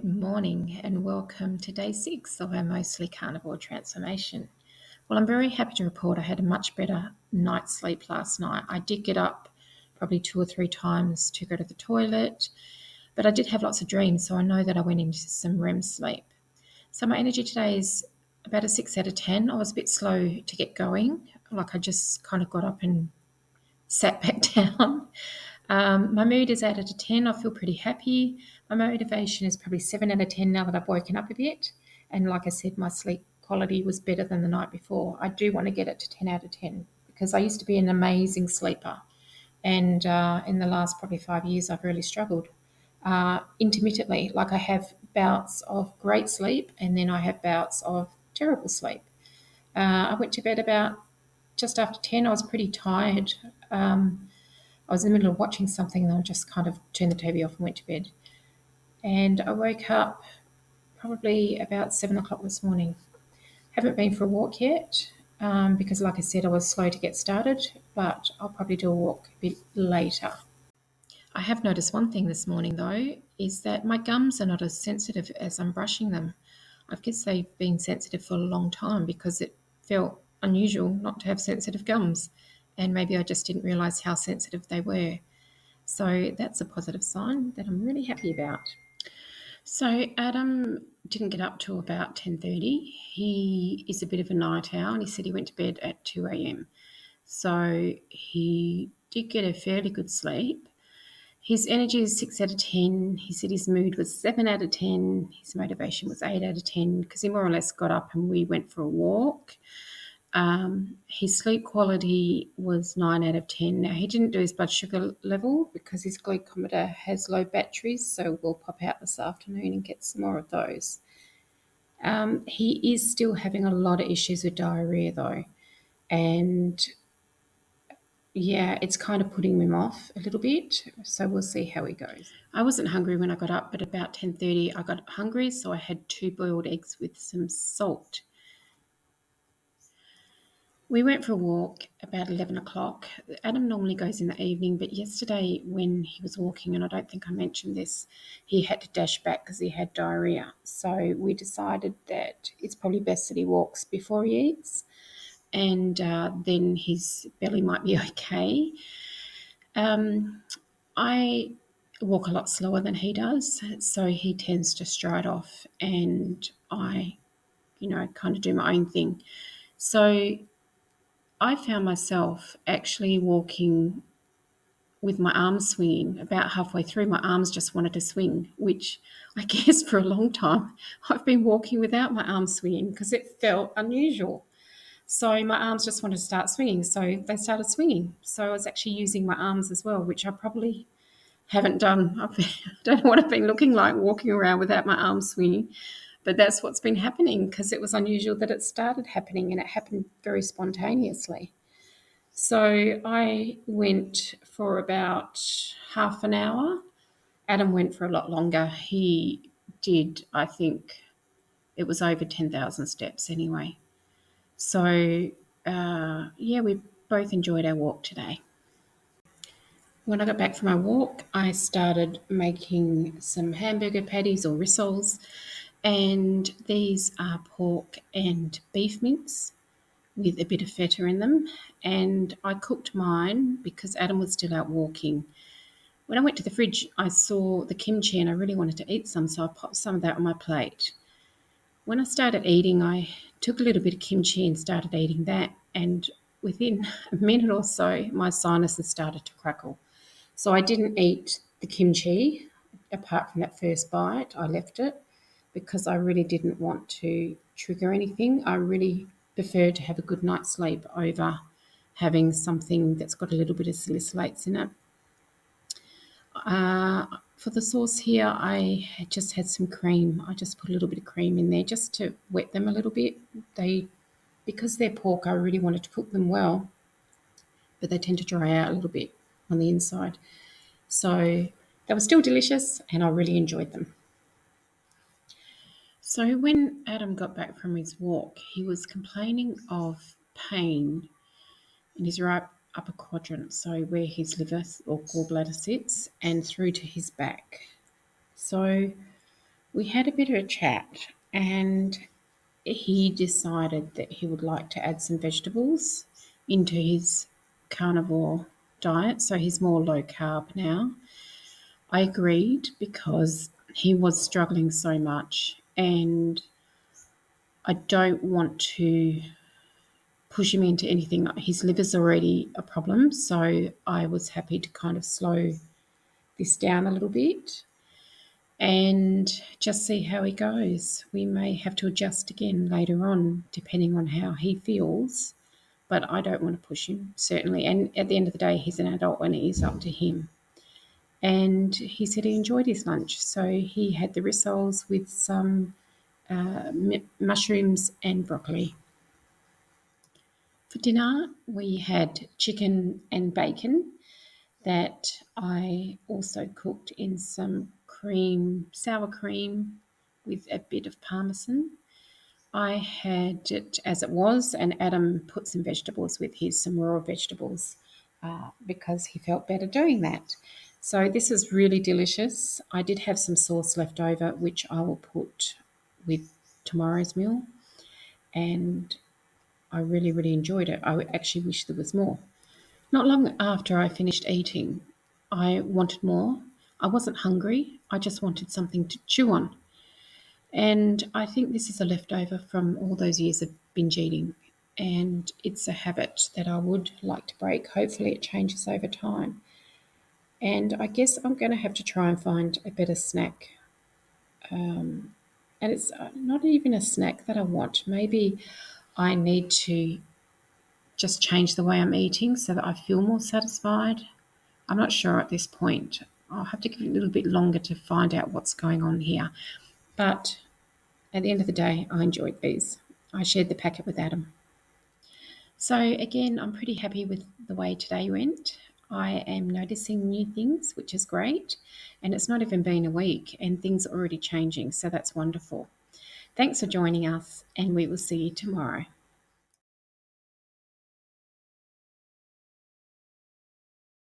Good morning and welcome to day 6 of our mostly carnivore transformation. Well, I'm very happy to report I had a much better night's sleep last night. I did get up probably 2 or 3 times to go to the toilet, but I did have lots of dreams, so I know that I went into some REM sleep. So my energy today is about a 6 out of 10. I was a bit slow to get going, like I just kind of got up and sat back down. My mood is 8 out of 10. I feel pretty happy. My motivation is probably 7 out of 10 now that I've woken up a bit. And like I said, my sleep quality was better than the night before. I do want to get it to 10 out of 10 because I used to be an amazing sleeper. And in the last probably 5 years, I've really struggled intermittently. Like I have bouts of great sleep and then I have bouts of terrible sleep. I went to bed about just after 10. I was pretty tired. I was in the middle of watching something and I just kind of turned the TV off and went to bed. And I woke up probably about 7 o'clock this morning. Haven't been for a walk yet because, like I said, I was slow to get started, but I'll probably do a walk a bit later. I have noticed one thing this morning, though, is that my gums are not as sensitive as I'm brushing them. I guess they've been sensitive for a long time because it felt unusual not to have sensitive gums. And maybe I just didn't realise how sensitive they were. So that's a positive sign that I'm really happy about. So Adam didn't get up till about 10:30. He is a bit of a night owl and he said he went to bed at 2 a.m. So he did get a fairly good sleep. His energy is 6 out of 10. He said his mood was 7 out of 10. His motivation was 8 out of 10 because he more or less got up and we went for a walk. His sleep quality was 9 out of 10. Now, he didn't do his blood sugar level because his glucometer has low batteries, so we'll pop out this afternoon and get some more of those. He is still having a lot of issues with diarrhea, though, and yeah, it's kind of putting him off a little bit, so we'll see how he goes. I wasn't hungry when I got up, but about 10:30 I got hungry, so I had 2 boiled eggs with some salt. We went for a walk about 11 o'clock. Adam normally goes in the evening, but yesterday when he was walking, and I don't think I mentioned this, he had to dash back because he had diarrhea. So we decided that it's probably best that he walks before he eats, and then his belly might be okay. I walk a lot slower than he does, so he tends to stride off, and I, kind of do my own thing. So I found myself actually walking with my arms swinging. About halfway through, my arms just wanted to swing, which I guess for a long time I've been walking without my arms swinging because it felt unusual. So my arms just wanted to start swinging, so they started swinging. So I was actually using my arms as well, which I probably haven't done. I don't know what I've been looking like walking around without my arms swinging, but that's what's been happening because it was unusual that it started happening and it happened very spontaneously. So I went for about half an hour. Adam went for a lot longer. He did, I think, it was over 10,000 steps anyway. So, we both enjoyed our walk today. When I got back from my walk, I started making some hamburger patties or rissoles, and these are pork and beef mince with a bit of feta in them, and I cooked mine because Adam was still out walking. When I went to the fridge, I saw the kimchi and I really wanted to eat some, so I popped some of that on my plate. When I started eating, I took a little bit of kimchi and started eating that, and within a minute or so, my sinuses started to crackle. So I didn't eat the kimchi apart from that first bite. I left it because I really didn't want to trigger anything. I really prefer to have a good night's sleep over having something that's got a little bit of salicylates in it. For the sauce here, I just had some cream. I just put a little bit of cream in there just to wet them a little bit. Because they're pork, I really wanted to cook them well, but they tend to dry out a little bit on the inside. So they were still delicious and I really enjoyed them. So when Adam got back from his walk, he was complaining of pain in his right upper quadrant, so where his liver or gallbladder sits, and through to his back. So We had a bit of a chat, and he decided that he would like to add some vegetables into his carnivore diet, so he's more low carb now. I agreed because he was struggling so much, and I don't want to push him into anything. His liver's already a problem, so I was happy to kind of slow this down a little bit and just see how he goes. We may have to adjust again later on, depending on how he feels, but I don't want to push him, certainly. And at the end of the day, he's an adult and it is up to him. And he said he enjoyed his lunch. So he had the rissoles with some mushrooms and broccoli. For dinner, we had chicken and bacon that I also cooked in some sour cream with a bit of parmesan. I had it as it was, and Adam put some vegetables with his, some raw vegetables, because he felt better doing that. So this is really delicious. I did have some sauce left over, which I will put with tomorrow's meal, and I really, really enjoyed it. I actually wish there was more. Not long after I finished eating, I wanted more. I wasn't hungry. I just wanted something to chew on. And I think this is a leftover from all those years of binge eating. And it's a habit that I would like to break. Hopefully, it changes over time. And I guess I'm going to have to try and find a better snack. And it's not even a snack that I want. Maybe I need to just change the way I'm eating so that I feel more satisfied. I'm not sure at this point. I'll have to give it a little bit longer to find out what's going on here. But at the end of the day, I enjoyed these. I shared the packet with Adam. So, again, I'm pretty happy with the way today went. I am noticing new things, which is great. And it's not even been a week, and things are already changing. So, that's wonderful. Thanks for joining us, and we will see you tomorrow.